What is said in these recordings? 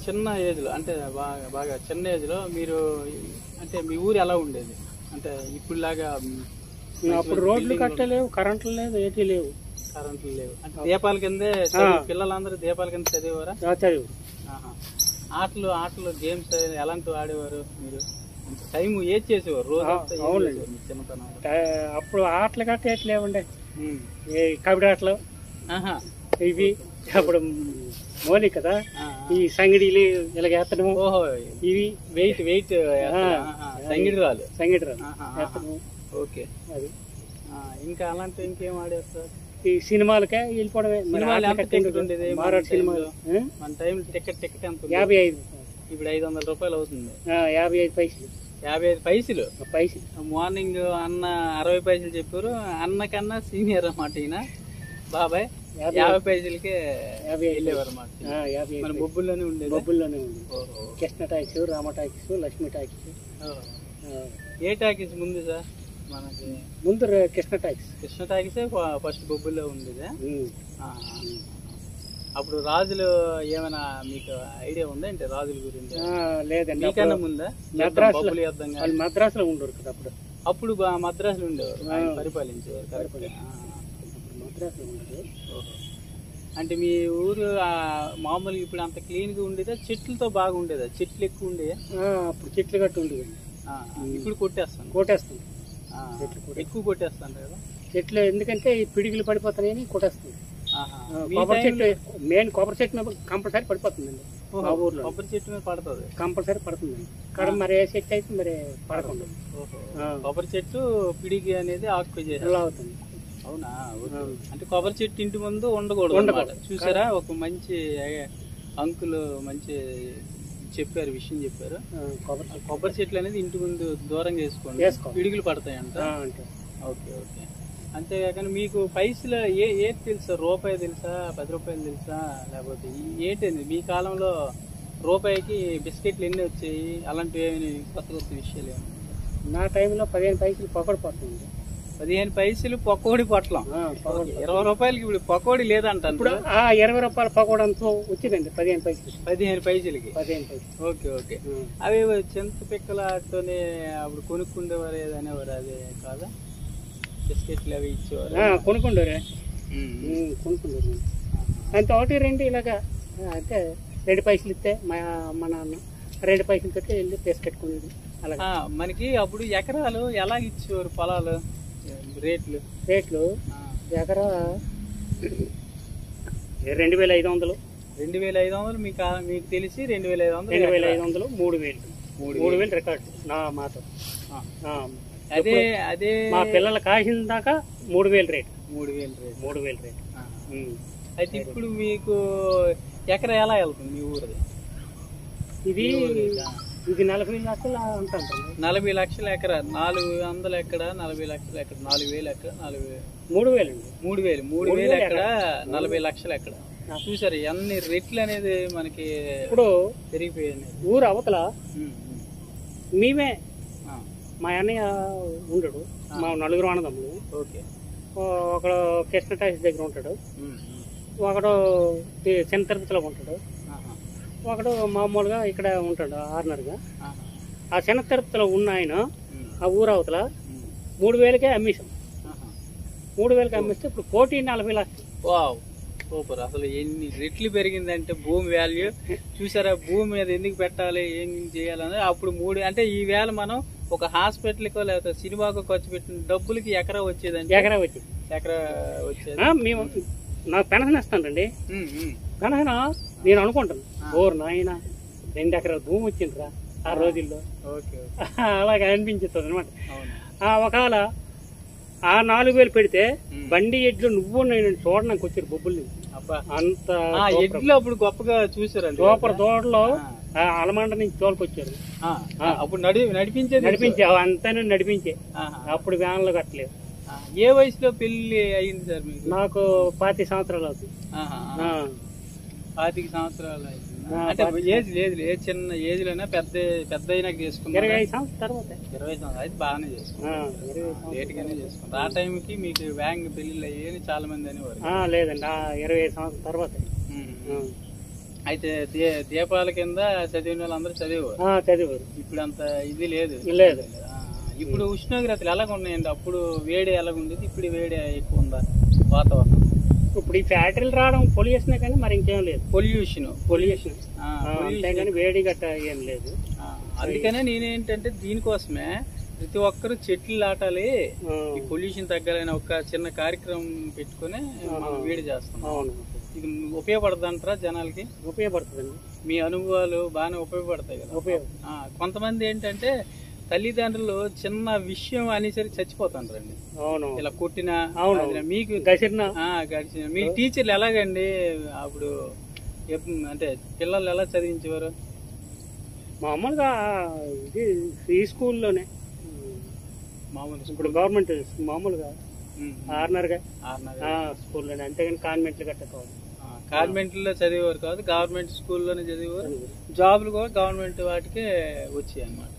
చిన్న ఏజ్ లో అంటే బాగా చిన్న ఏజ్ లో మీరు అంటే మీ ఊరు ఎలా ఉండేది? అంటే ఇప్పుడులాగా అప్పుడు రోడ్లు కట్టలేవు, కరెంట్లు లేదు, ఏటీ లేవు. కరెంట్లు లేవు అంటే దీపాల కిందే పిల్లలందరూ దీపాల కింద చదివేవారా? చదివు. ఆటలు గేమ్స్ ఎలాంటివి ఆడేవారు మీరు? టైం ఏది చేసేవారు రోజు? చిన్నతనం అప్పుడు ఆటలు కట్ట ఏట్లేవుండే, కబడ్డీ ఆటలు ఇవి. అప్పుడు మోని కదా ఈ సంగిడీలు ఇలాగేత్తడము, ఇవి వెయిట్ సంగిడి రాలు ఎత్తడము. ఓకే, అది ఇంకా అలాంటివి ఇంకేం ఆడారు సార్? ఈ సినిమాలకే వెళ్ళిపోవడమే. మన టైం టికెట్ ఎంత? 55. ఇప్పుడు 500 రూపాయలు అవుతుంది. 55 పైసలు. 55 పైసలు. మార్నింగ్ అన్న 60 పైసలు చెప్పారు. అన్న కన్నా సీనియర్ అన్నమాట ఈయన బాబాయ్. 50 పైసలకే వెళ్ళేవారు అన్నమాట. మన బొబ్బుల్లోనే ఉండేది. బొబ్బుల్లోనే ఉంది. Krishna talkies, Rama talkies, Lakshmi talkies. ఏ టాకీస్ ముందు సార్ మనకి? ముందు కృష్ణ టాకీస్. కృష్ణ టాకీసే ఫస్ట్ బొబ్బుల్లో ఉండేది. అప్పుడు రాజులు ఏమైనా మీకు ఐడియా ఉందా అంటే రాజుల గురించి? లేదండి. మీకన్నా ముందా? మద్రాసులో ఉండరు కదా అప్పుడు. అప్పుడు మద్రాసులో ఉండేవారు, పరిపాలించేవారు. మద్రాసులో ఉండదు. అంటే మీ ఊరు మామూలుగా ఇప్పుడు అంత క్లీన్ గా ఉండేదా? చెట్లతో బాగా ఉండేదా? చెట్లు ఎక్కువ ఉండేదా? అప్పుడు చెట్లు కట్టి ఉండేది. ఇప్పుడు కొట్టేస్తాం ఎక్కువ కొట్టేస్తాను కదా చెట్లు. ఎందుకంటే ఈ పిడిగిలు పడిపోతాయని కొట్టేస్తాం. కొబ్బరి చెట్టు మెయిన్ కొబ్బరి చెట్టు మీద కంపల్సరీ పడిపోతుందండి మా ఊర్లో. కొబ్బరి చెట్టు మీద పడుతుంది, కంపల్సరీ పడుతుందండి. ఇక్కడ మరి ఏ చెట్టు అయితే మరి పడకుండా. కొబ్బరి చెట్టు పిడిగి అనేది ఆక్యుపై చేయాలి అవుతుంది. అవునా? అంటే కొబ్బరి చెట్టు ఇంటి ముందు ఉండకూడదు. చూసారా, ఒక మంచి అంకుల్ మంచి చెప్పారు, విషయం చెప్పారు. కొబ్బరి చెట్లు అనేది ఇంటి ముందు దూరంగా వేసుకోండి, పిడుగులు పడతాయంట. Okay okay. అంతేకాకుండా మీకు పైసలు ఏది తెలుసా? రూపాయి తెలుసా, 10 రూపాయలు తెలుసా, లేకపోతే ఏంటండి మీ కాలంలో రూపాయికి బిస్కెట్లు ఎన్ని వచ్చాయి? అలాంటివి ఏమైనా కొత్త విషయాలు ఏమి? నా టైంలో 15 పైసలు పకోడి పడుతుంది. 15 పైసలు పకోడి పొట్లం. 20 రూపాయలకి ఇప్పుడు పకోడి లేదంట. ఇప్పుడు 20 రూపాయల పకోడి అంతా వచ్చిందండి 15 పైసలు. 15 పైసలకి. 15 పైసలు. Okay okay. అవి చింత పిక్కలతోనే అప్పుడు కొనుక్కుండేవారు ఏదనేవారు, అదే కాదా? బిస్కెట్లు అవి ఇచ్చేవారు. కొనుక్కుండేవారు. అంతే 1, 2 ఇలాగా. అంటే 2 పైసలు ఇస్తే మా నాన్న 2 పైసలతో వెళ్ళి తీసుకెట్టుకునేది. అలాగే మనకి అప్పుడు ఎకరాలు ఎలా ఇచ్చేవారు? పొలాలు రేట్లు ఎకరా 2500. 2500 మీకు తెలిసి 2500, 3000 రికార్డు నా మాట. అదే మా పిల్లలు కాసిన దాకా 3000 రేటు. 3000 రేటు. అయితే ఇప్పుడు మీకు ఎకరా ఎలా వెళ్తుంది మీ ఊరిది? ఇది 40 లక్షలు ఉంటాను. 40 లక్షల ఎకరా. 400 ఎక్కడ, 40 లక్షల ఎక్కడ, 4000 ఎక్కడ, 3000 3000 ఎక్కడ, 40 లక్షలు ఎక్కడ. చూసారు ఎన్ని రెట్లు అనేది మనకి ఇప్పుడు పెరిగిపోయాయి. ఊరు అవతల మేమే, మా అన్నయ్య ఉండడు, మా 4 అన్నదమ్ములు. ఓకే. ఒకడు కృష్ణ టాకీస్ దగ్గర ఉంటాడు, ఒకడు చిన్న తిరుపతిలో ఉంటాడు, ఒకడు మామూలుగా ఇక్కడ ఉంటాడు ఆర్నర్గా. ఆ చిన్న తిరుపతిలో ఉన్న ఆయన ఆ ఊరు అవతల 3000కే అమ్మేశాం. 3000కి అమ్మిస్తే ఇప్పుడు 1,40 లక్షలు. సూపర్. అసలు ఎన్ని రెట్లు పెరిగిందంటే భూమి వాల్యూ. చూసారా, భూమి మీద ఎందుకు పెట్టాలి, ఏం చేయాలని. అప్పుడు 3 అంటే ఈ వేళ మనం ఒక హాస్పిటల్కో లేకపోతే సినిమాకో ఖర్చు పెట్టిన డబ్బులకి ఎకరా వచ్చేదండి. ఎకరా వచ్చేది. మేము నాకు పెన్షన్ ఇస్తానండి. పెన్షన్ నేను అనుకుంటాను, ఓరు నాయన 2 ఎకరాల భూమి వచ్చిందిరా ఆ రోజుల్లో. అలాగే అనిపించుతుంది అనమాట. ఒకవేళ ఆ 4000 పెడితే బండి ఎడ్లు నువ్వు నేను చూడడానికి వచ్చారు బొబ్బుల్ని. అంత ఎడ్లు అప్పుడు గొప్పగా చూసారు. సూపర్ తోటలో అలమండ నుంచి తోలుకొచ్చారు. అప్పుడు నడిపించే అంతా నడిపించే. అప్పుడు వ్యాన్లు కట్టలేదు. ఏ వయసులో పెళ్లి అయింది సార్ మీకు? నాకు 25 సంవత్సరాలు అవుతుంది. 25 సంవత్సరాలు అయింది. అంటే ఏజ్ లేదు, ఏ చిన్న ఏజ్ లోనే పెద్ద అయినా చేసుకున్నాను. 25 సంవత్సరాల తర్వాత. 20 సంవత్సరాలు అయితే బాగానే చేసుకున్నాను, లేట్ గానే చేసుకున్నాను. ఆ టైంకి మీకు వ్యాంగ్ పెళ్లిళ్ళు అయ్యేది చాలా మంది అనేవారు. లేదండి, 25 సంవత్సరాల తర్వాత. అయితే దీపాల కింద చదివిన వాళ్ళందరూ చదివారు. ఇప్పుడు అంత ఇది లేదు. ఇప్పుడు ఉష్ణోగ్రతలు ఎలాగ ఉన్నాయండి? అప్పుడు వేడి ఎలాగ ఉండేది, ఇప్పుడు వేడి ఎక్కువ ఉందా వాతావరణం? ఇప్పుడు ఈ ఫ్యాక్టరీలు రావడం పొల్యూషన్ కానీ మరి ఇంకేం లేదు. పొల్యూషన్ కానీ వేడి గట్ట ఏం లేదు. అందుకనే నేనేంటంటే దీనికోసమే ప్రతి ఒక్కరు చెట్లు నాటాలి, ఈ పొల్యూషన్ తగ్గాలని ఒక చిన్న కార్యక్రమం పెట్టుకుని మనం వేడి చేస్తాం. ఇది ఉపయోగపడుతుంది అంటారా జనాలకి? ఉపయోగపడుతుంది. మీ అనుభవాలు బాగానే ఉపయోగపడతాయి కదా. కొంతమంది ఏంటంటే తల్లిదండ్రులు చిన్న విషయం అనేసరికి చచ్చిపోతాండ్రండి. ఇలా కొట్టినా మీకు గడిచిన మీ టీచర్లు ఎలాగండి అప్పుడు అంటే పిల్లలు ఎలా చదివించేవారు? మామూలుగా ఇది ఈ స్కూల్లోనే మామూలు ఇప్పుడు గవర్నమెంట్ మామూలుగా ఆర్నర్గా స్కూల్లోనే, అంతేగాని కాన్వెంట్లు కట్టుకోవాలి. కాన్వెంట్లో చదివేవారు కాదు, గవర్నమెంట్ స్కూల్లోనే చదివేవారు. జాబులు కూడా గవర్నమెంట్ వాటికే వచ్చాయి అన్నమాట.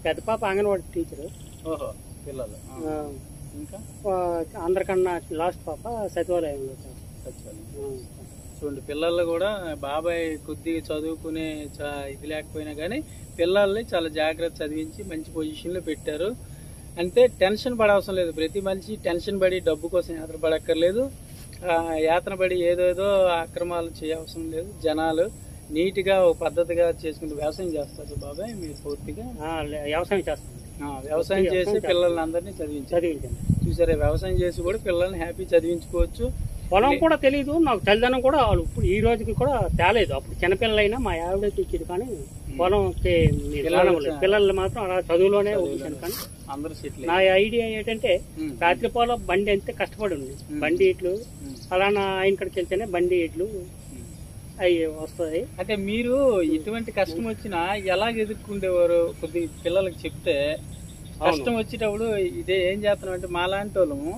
పెద్ద పాప అంగన్వాడీ టీచరు. ఓహో, పిల్లలు ఇంకా అందరికన్నా లాస్ట్ పాప సచివాలయంలో. చూడండి, పిల్లలు కూడా బాబాయ్ కొద్దిగా చదువుకునే ఇది లేకపోయినా కానీ పిల్లల్ని చాలా జాగ్రత్త చదివించి మంచి పొజిషన్లో పెట్టారు. అంటే టెన్షన్ పడవసరం లేదు. ప్రతి మనిషి టెన్షన్ పడి డబ్బు కోసం యాత్ర పడక్కర్లేదు, యాత్ర పడి ఏదేదో అక్రమాలు చేయవసరం లేదు. జనాలు నీట్గా ఒక పద్ధతిగా చేసుకుంటూ వ్యవసాయం చేస్తారు బాబాయ్. మీరు పూర్తిగా వ్యవసాయం చేస్తారు. వ్యవసాయం చేసి పిల్లల్ని అందరినీ చదివించండి. చూసారా, వ్యవసాయం చేసి కూడా పిల్లల్ని హ్యాపీ చదివించుకోవచ్చు. పొలం కూడా తెలియదు నాకు, చలిదనం కూడా ఇప్పుడు ఈ రోజుకి కూడా తేలేదు. అప్పుడు చిన్నపిల్లలైనా మా ఆవిడ తెచ్చేది, కానీ పొలం పిల్లలు మాత్రం అలా చదువులోనే ఉంచాను. కానీ నా ఐడియా ఏంటంటే రాత్రి పొలం బండి అంతే కష్టపడి ఉంది. బండి ఇట్లు అలానా ఆయన కడికి వెళ్తేనే బండి ఇట్లు అవి వస్తాయి. అంటే మీరు ఎటువంటి కష్టం వచ్చినా ఎలాగ ఎదుర్కొండేవారు? కొద్ది పిల్లలకి చెప్తే కష్టం వచ్చేటప్పుడు ఇదే ఏం చేస్తున్నాం అంటే మాలాంటి వాళ్ళము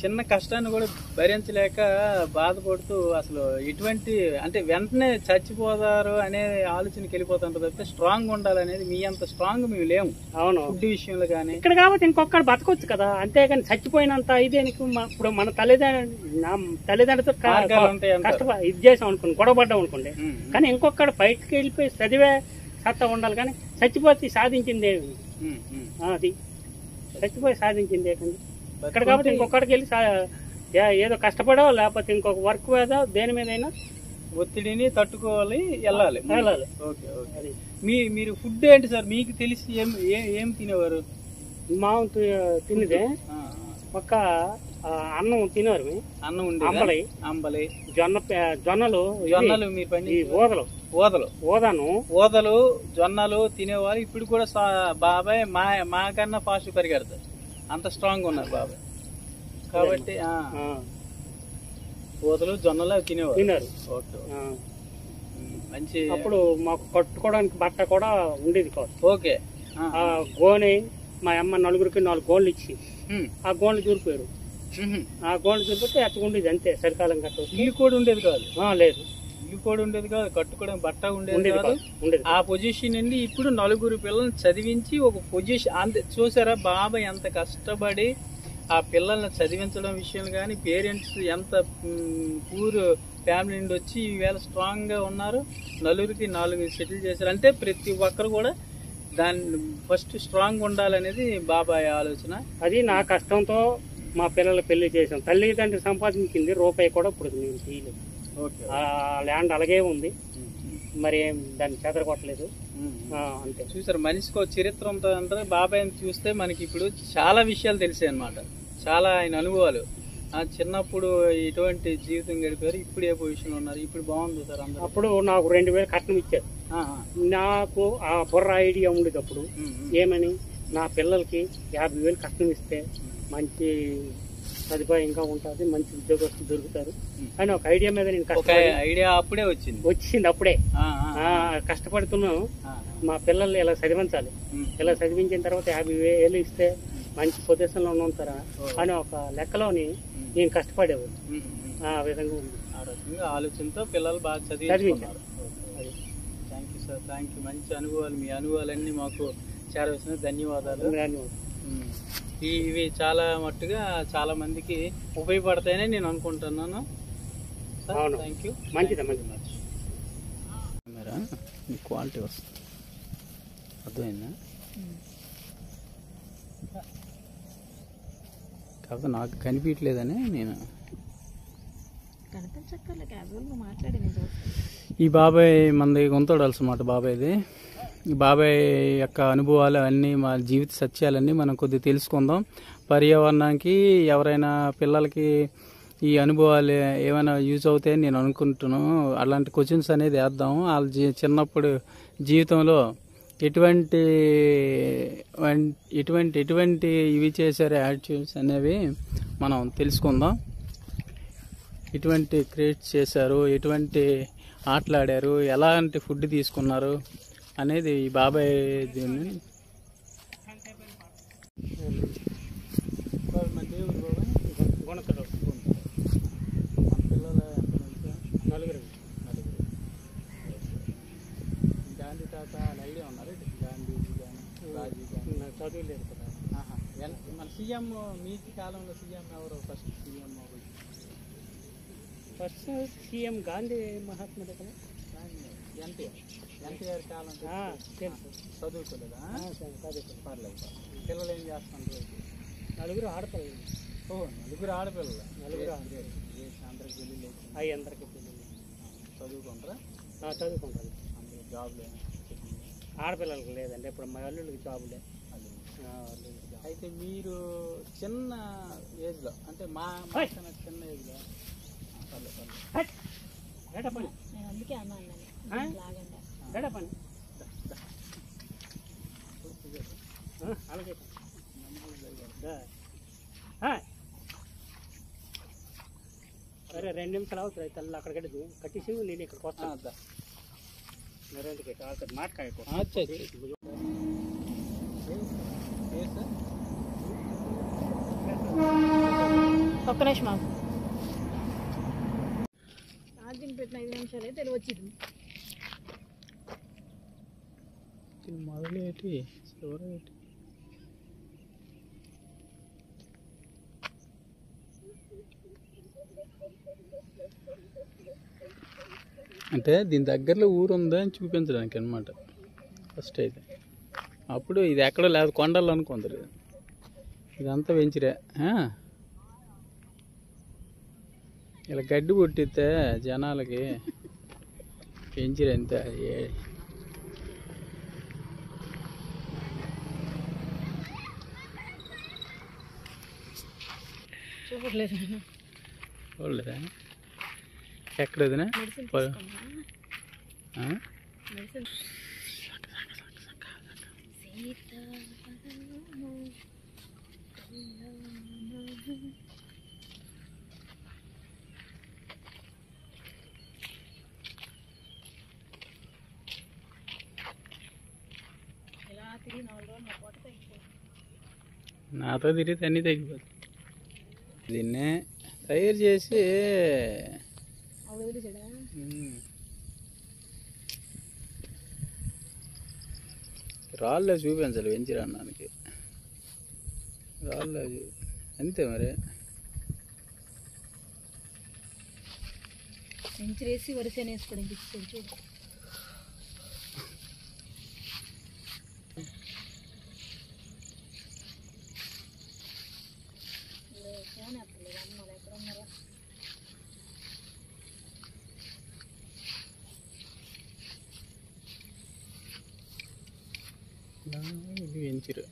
చిన్న కష్టాన్ని కూడా భరించలేక బాధపడుతూ అసలు ఎటువంటి అంటే వెంటనే చచ్చిపోతారు అనే ఆలోచనకి వెళ్ళిపోతుంటారు తప్పితే స్ట్రాంగ్ ఉండాలనేది మీ అంత స్ట్రాంగ్ మేము లేము. అవును, ఫుడ్ విషయంలో కానీ. ఇక్కడ కాబట్టి ఇంకొకటి బతకొచ్చు కదా, అంతేగాని చచ్చిపోయినంత ఇదే. ఇప్పుడు మన తల్లిదండ్రులతో కష్టపడి ఇది చేసాం అనుకోండి, గొడవపడ్డాం అనుకోండి, కానీ ఇంకొకటి బయటకు వెళ్ళిపోయి చదివే సత్తా ఉండాలి. కానీ చచ్చిపోతే సాధించింది అది, చచ్చిపోయి సాధించింది ఇక్కడ కాబట్టి ఇంకొకటికి వెళ్ళి ఏదో కష్టపడో లేకపోతే ఇంకొక వర్క్ మీద దేని మీదైనా ఒత్తిడిని తట్టుకోవాలి, వెళ్ళాలి. Okay okay. మీరు ఫుడ్ ఏంటి సార్ మీకు తెలిసి ఏం తినేవారు? మామూలు తినేదే ఒక అన్నం తినేవారు. అన్నం ఉండేది, అంబలి, జొన్నలు మీరు పండి ఓదలు జొన్నలు తినేవారు. ఇప్పుడు కూడా బాబాయ్ మాకన్నా ఫాస్ట్ పరిగెడతారు, అంత స్ట్రాంగ్ ఉన్నారు బాబాయ్. కాబట్టి ఓదలు జొన్నలు తినేవారు. ఓకే, మంచి. అప్పుడు మాకు కట్టుకోవడానికి బట్ట కూడా ఉండేది కాదు. ఓకే. గోనె మా అమ్మ 4 గోన్లు ఇచ్చి ఆ గోన్లు దూరిపోయారు. ఆ గోన్లు దూరిపోతే ఎత్తకుండేది అంతే. చలికాలం కట్ట ఇల్లు కూడా ఉండేది కాదు. లేదు, ఇల్లు కూడా ఉండేది కాదు, కట్టుకోవడం బట్ట ఉండేది కాదు. ఆ పొజిషన్ నుండి ఇప్పుడు 4 పిల్లల్ని చదివించి ఒక పొజిషన్ అంతే. చూసారా బాబాయ్ ఎంత కష్టపడి ఆ పిల్లల్ని చదివించడం విషయంలో కానీ పేరెంట్స్ ఎంత పూర్ ఫ్యామిలీ నుండి వచ్చి ఈవేళ స్ట్రాంగ్ గా ఉన్నారు. 4 సెటిల్ చేశారు. అంటే ప్రతి ఒక్కరు కూడా దాన్ని ఫస్ట్ స్ట్రాంగ్ ఉండాలనేది బాబాయ్ ఆలోచన. అది నా కష్టంతో మా పిల్లలు పెళ్లి చేసాం. తల్లిదండ్రులు సంపాదించింది రూపాయి కూడా ఇప్పుడు నేను తీయలేదు. ఆ ల్యాండ్ అలాగే ఉంది, మరి దాన్ని చెదరగొట్టలేదు అంతే. చూసారు, మనిషికి చరిత్ర ఉంటుంది. బాబాయ్ని చూస్తే మనకి ఇప్పుడు చాలా విషయాలు తెలిసాయి అన్నమాట. చాలా ఆయన అనుభవాలు. చిన్నప్పుడు ఇటువంటి జీవితం గడిపారు, ఇప్పుడు ఏ పొజిషన్ ఉన్నారు, ఇప్పుడు బాగుంది సార్ అందరూ. అప్పుడు నాకు 2000 కట్నం ఇచ్చారు. నాకు ఆ బుర్ర ఐడియా ఉండేది అప్పుడు. ఏమని, నా పిల్లలకి 50,000 కట్నం ఇస్తే మంచి సదుపాయంగా ఉంటుంది, మంచి ఉద్యోగస్తులు దొరుకుతారు అని ఒక ఐడియా మీద నేను ఐడియా అప్పుడే వచ్చింది. అప్పుడే కష్టపడుతున్నాను. మా పిల్లల్ని ఇలా చదివించాలి, ఇలా చదివించిన తర్వాత 50,000 ఇస్తే మంచి పొజిషన్లో ఉంటారా అని ఒక లెక్కలోని నేను కష్టపడేవాడు. ఆ విధంగా ఉంది. ఆ రకంగా ఆలోచనతో పిల్లలు బాగా చదివించారు. Thank you sir, thank you. మంచి అనుభవాలు, మీ అనుభవాలన్నీ మాకు చేరవలసిన ధన్యవాదాలు. ఇవి చాలా మట్టుగా చాలా మందికి ఉపయోగపడతాయని నేను అనుకుంటున్నాను. Thank you. మంచిది కెమెరా క్వాలిటీ వస్తుంది, అర్థమైందా? కాకపోతే నాకు కనిపించలేదని నేను ఈ బాబాయ్ మనది గుంతోడాల్సి అన్నమాట. బాబాయ్ది ఈ బాబాయ్ యొక్క అనుభవాలు అన్నీ, మా జీవిత సత్యాలన్నీ మనం కొద్దిగా తెలుసుకుందాం. పర్యావరణానికి ఎవరైనా పిల్లలకి ఈ అనుభవాలు ఏమైనా యూజ్ అవుతాయని నేను అనుకుంటున్నాను. అలాంటి క్వశ్చన్స్ అనేది వేద్దాం. వాళ్ళ చిన్నప్పుడు జీవితంలో ఎటువంటి ఇవి చేశారు యాటిట్యూడ్స్ అనేవి మనం తెలుసుకుందాం. ఎటువంటి క్రియేట్ చేశారు, ఎటువంటి ఆటలాడారు, ఎలాంటి ఫుడ్ తీసుకున్నారు అనేది ఈ బాబాయ్ దీన్ని గాంధీ తాత ఐడియా ఉన్నారు. గాంధీజీ కానీ రాజీవ్ కానీ చదువు లేదు కదా. మన సీఎం మీ కాలంలో సీఎం ఎవరు? ఫస్ట్ సీఎం గాంధీ మహాత్ముడే కదా. ఎన్టీఆర్ కాలం చదువుకోలేదా? పర్లేదు. పిల్లలు ఏం చేస్తుంటారు? నలుగురు ఆడపిల్లలు. నలుగురు ఆడపిల్లలు. అందరికి పెళ్ళి అవి అందరికి పెళ్ళి చదువుకుంటారా? చదువుకుంటారు. అందరూ జాబ్లు ఆడపిల్లలకి లేదండి. ఇప్పుడు మా అల్లుళ్ళకి జాబులే. అయితే మీరు చిన్న ఏజ్లో, అంటే మా చిన్న ఏజ్లో సరే 2 నిమిషాలు అవుతుంది. తల్లి అక్కడ కట్టేసి నేను ఇక్కడికి వస్తాను. మీరేంటికి మాట్లాడుకో. ఒక్క నిమిషం ఛార్జింగ్ పెట్టిన 5 నిమిషాలే తెలివచ్చింది. మొదలేటి అంటే దీని దగ్గరలో ఊరు ఉందా అని చూపించడానికి అనమాట ఫస్ట్ అయితే. అప్పుడు ఇది ఎక్కడో లేదు, కొండలు అనుకుందరు. ఇదంతా పెంచిరే. ఇలా గడ్డి పుట్టితే జనాలకి పెంచిరే అంతే. చూడలేదా? ఎక్కడ వదినా? నాతో తిరిగితే అన్నీ తగ్గిపోతుంది. దీన్నే తయారు చేసి రాళ్ళే చూపించాలి వెంచిరాన్నానికి. రాళ్ళే అంతే మరి. వెంచరేసి వరిసేన వేసుకోవడానికి చూడు. ఇది వెంచిరు.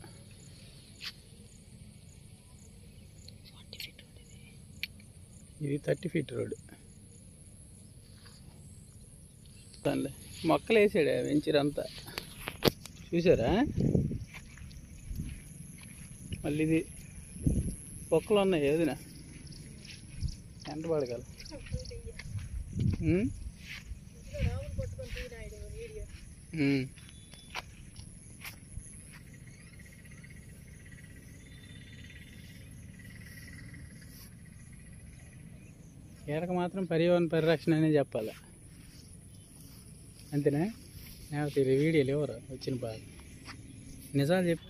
ఇది 30 ఫీట్ రోడ్. మొక్కలు వేసాడు వెంచిరంతా, చూసారా? మళ్ళీ ఇది పొక్కలు ఉన్నాయి. ఏదినా ఎంట పడగల. ఏడక మాత్రం పర్యావరణ పరిరక్షణ అనే చెప్పాలి, అంతేనా? నాకు వీడియోలు ఎవరు వచ్చిన బాధ నిజాలు చెప్పు.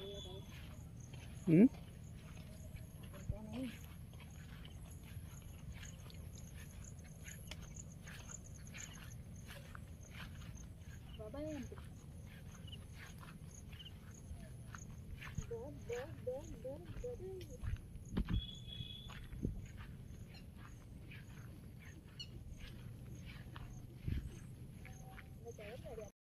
బాబాయ్ అనిపిస్తుంది.